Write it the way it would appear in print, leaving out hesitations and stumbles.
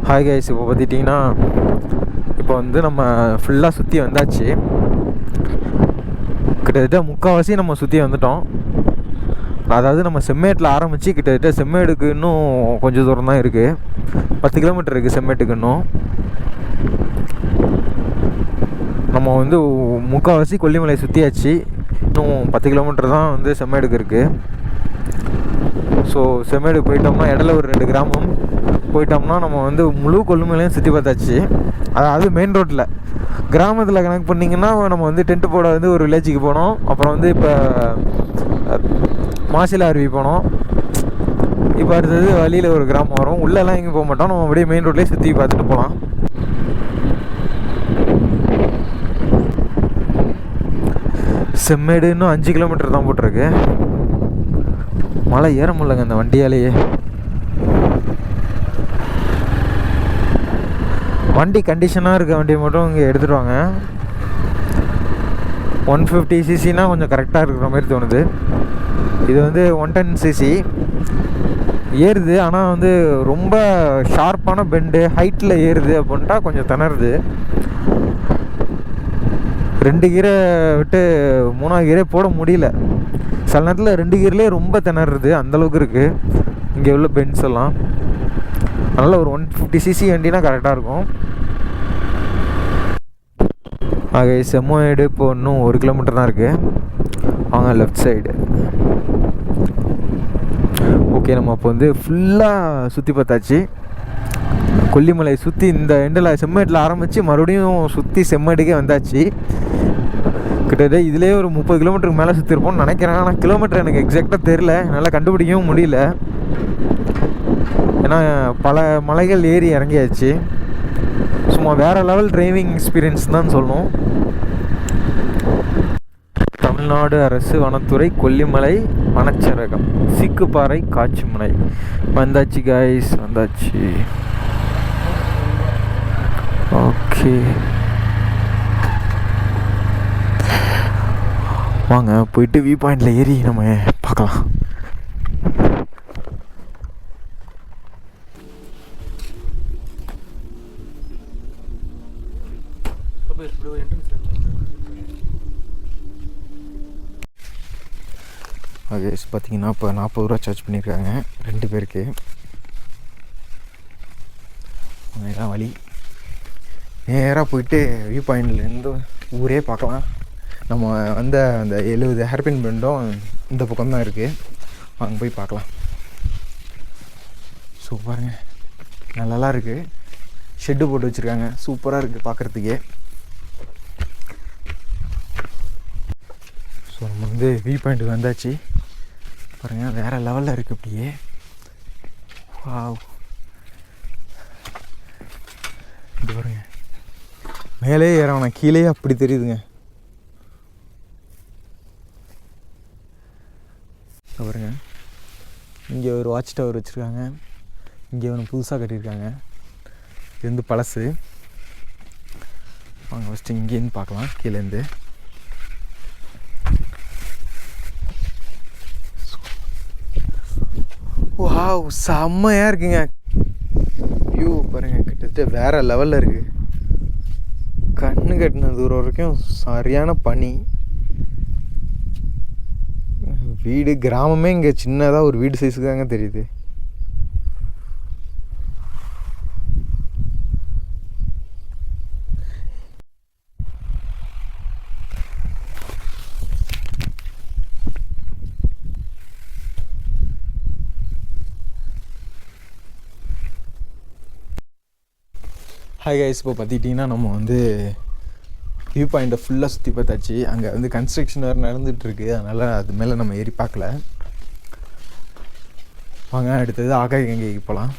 Hi guys, இப்போ பார்த்துட்டிங்கன்னா இப்போ வந்து நம்ம ஃபுல்லாக சுற்றி வந்தாச்சு. கிட்டத்தட்ட முக்கால்வாசி நம்ம சுற்றி வந்துட்டோம். அதாவது நம்ம செம்மேட்டில் ஆரம்பித்து கிட்டத்தட்ட செம்மேடுக்கு இன்னும் கொஞ்சம் தூரம் தான் இருக்குது. 10 கிலோமீட்டர் இருக்குது செம்மேட்டுக்கு. இன்னும் நம்ம வந்து முக்கால்வாசி கொல்லிமலை சுற்றியாச்சு. இன்னும் 10 கிலோமீட்டர் தான் வந்து செம்மேடுக்கு இருக்குது. ஸோ செம்மேடு போயிட்டோம்னா இடையில ஒரு 2 கிராமம் போயிட்டோம்னா நம்ம வந்து முழு கொல்லிமலையும் சுற்றி பார்த்தாச்சு. அதாவது மெயின் ரோட்டில். கிராமத்தில் கனெக்ட் பண்ணிங்கன்னா நம்ம வந்து டென்ட்டு போட வந்து ஒரு வில்லேஜுக்கு போனோம். அப்புறம் வந்து இப்போ மாசில அருவி போனோம். இப்போ அடுத்தது வழியில் ஒரு கிராமம் வரும். உள்ளெல்லாம் எங்கேயும் போக மாட்டோம். நம்ம அப்படியே மெயின் ரோட்லேயே சுற்றி பார்த்துட்டு போகலாம். செம்மேடு இன்னும் 5 கிலோமீட்டர் தான் போட்டிருக்கு. மலை ஏற முடியலங்க இந்த வண்டியாலேயே. வண்டி கண்டிஷனாக இருக்க வண்டியை மட்டும் இங்கே எடுத்துகிட்டு வாங்க. 150cc கொஞ்சம் கரெக்டாக இருக்கிற மாதிரி தோணுது. இது வந்து 110cc ஏறுது. ஆனால் வந்து ரொம்ப ஷார்ப்பான பெண்டு ஹைட்டில் ஏறுது அப்படின்ட்டா கொஞ்சம் திணறுது. 2 கீரை விட்டு 3ஆவது கீரை போட முடியல. சில நேரத்தில் 2 கீர்லேயே ரொம்ப திணறுது. அந்தளவுக்கு இருக்குது இங்கே உள்ள பெண்ட்ஸ் எல்லாம். அதனால் ஒரு 150cc வண்டினா கரெக்டாக இருக்கும். ஆக செம்மேடு இப்போ இன்னும் 1 கிலோமீட்டர் தான் இருக்குது. அவங்க லெஃப்ட் சைடு. ஓகே, நம்ம இப்போ வந்து ஃபுல்லாக சுற்றி பார்த்தாச்சு. கொல்லிமலை சுற்றி இந்த எண்டில் செம்மேட்டில் ஆரம்பித்து மறுபடியும் சுற்றி செம்மேடுக்கே வந்தாச்சு. கிட்டத்தட்ட இதிலே ஒரு 30 கிலோமீட்டருக்கு மேலே சுற்றிருப்போம்னு நினைக்கிறேன். ஆனால் கிலோமீட்டர் எனக்கு எக்ஸாக்டாக தெரில, என்னால் கண்டுபிடிக்கவும் முடியல. ஏன்னா பல மலைகள் ஏறி இறங்கியாச்சு. சும்மா வேறு லெவல் டிரைவிங் எக்ஸ்பீரியன்ஸ் தான் சொல்லணும். தமிழ்நாடு அரசு வனத்துறை கொல்லிமலை வனச்சரகம் சிக்குப்பாறை காட்சிமுனை வந்தாச்சு கைஸ், வந்தாச்சு. ஓகே, வாங்க போயிட்டு வியூ பாயிண்டில் ஏறி நம்ம பார்க்கலாம். ஓகே, பார்த்தீங்கன்னா இப்போ 40 ரூபா சார்ஜ் பண்ணியிருக்காங்க 2 பேருக்கு. அதுதான் வழி. நேராக போயிட்டு வியூ பாயிண்ட்லேருந்து ஊரே பார்க்கலாம். நம்ம வந்த அந்த 70 ஹேர்பின் பெண்டும் இந்த பக்கம் தான் இருக்குது. அங்கே போய் பார்க்கலாம். சூப்பருங்க, நல்லா இருக்குது. ஷெட்டு போட்டு வச்சுருக்காங்க, சூப்பராக இருக்குது பார்க்குறதுக்கே. ஸோ நம்ம வந்து வியூ பாயிண்ட்டுக்கு வந்தாச்சு. பாருங்கள், வேறு லெவலில் இருக்குது. அப்படியே வாவ். இது பாருங்க, மேலே ஏறணும், கீழே அப்படி தெரியுதுங்க. பாருங்க, இங்கே ஒரு வாட்ச் டவர் வச்சுருக்காங்க. இங்கே ஒன்று புதுசாக கட்டியிருக்காங்க. இது வந்து பழசு. வாங்க ஃபஸ்ட்டு இங்கேருந்து பார்க்கலாம் கீழேருந்து. வாவ், செம்மையாக இருக்குங்க வியூ. பாருங்கள், கிட்டத்தட்ட வேறு லெவலில் இருக்குது. கண்ணு கட்டின தூரம் வரைக்கும் சரியான பனி. வீடு கிராமமே இங்கே சின்னதாக ஒரு வீடு சைஸுக்கு தாங்க தெரியுது. ஹாய் கைஸ், இப்போ பார்த்துக்கிட்டிங்கன்னா நம்ம வந்து வியூ பாயிண்ட்டை ஃபுல்லாக சுற்றி பார்த்தாச்சு. அங்கே வந்து கன்ஸ்ட்ரக்ஷன் வேறு நடந்துகிட்ருக்கு. அதனால் அது மேலே நம்ம ஏறி பார்க்கல. வாங்க அடுத்தது ஆகாய கங்கைக்கு போகலாம்.